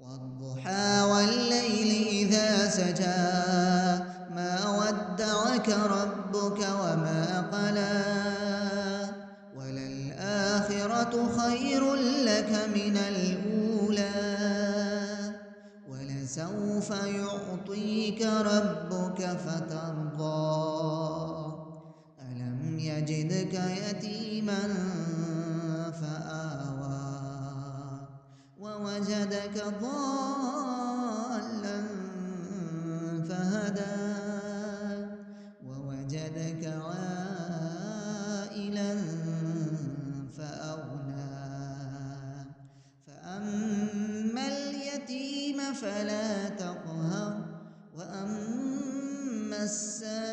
والضحى والليل إذا سجى ما ودعك ربك وما قلى وللآخرة خير لك من الأولى ولسوف يعطيك ربك فترضى ألم يجدك يتيما فآوى ووجدك ضالا فهدى ووجدك عائلا فأغنى فأما اليتيم فلا تقهر وأما السائل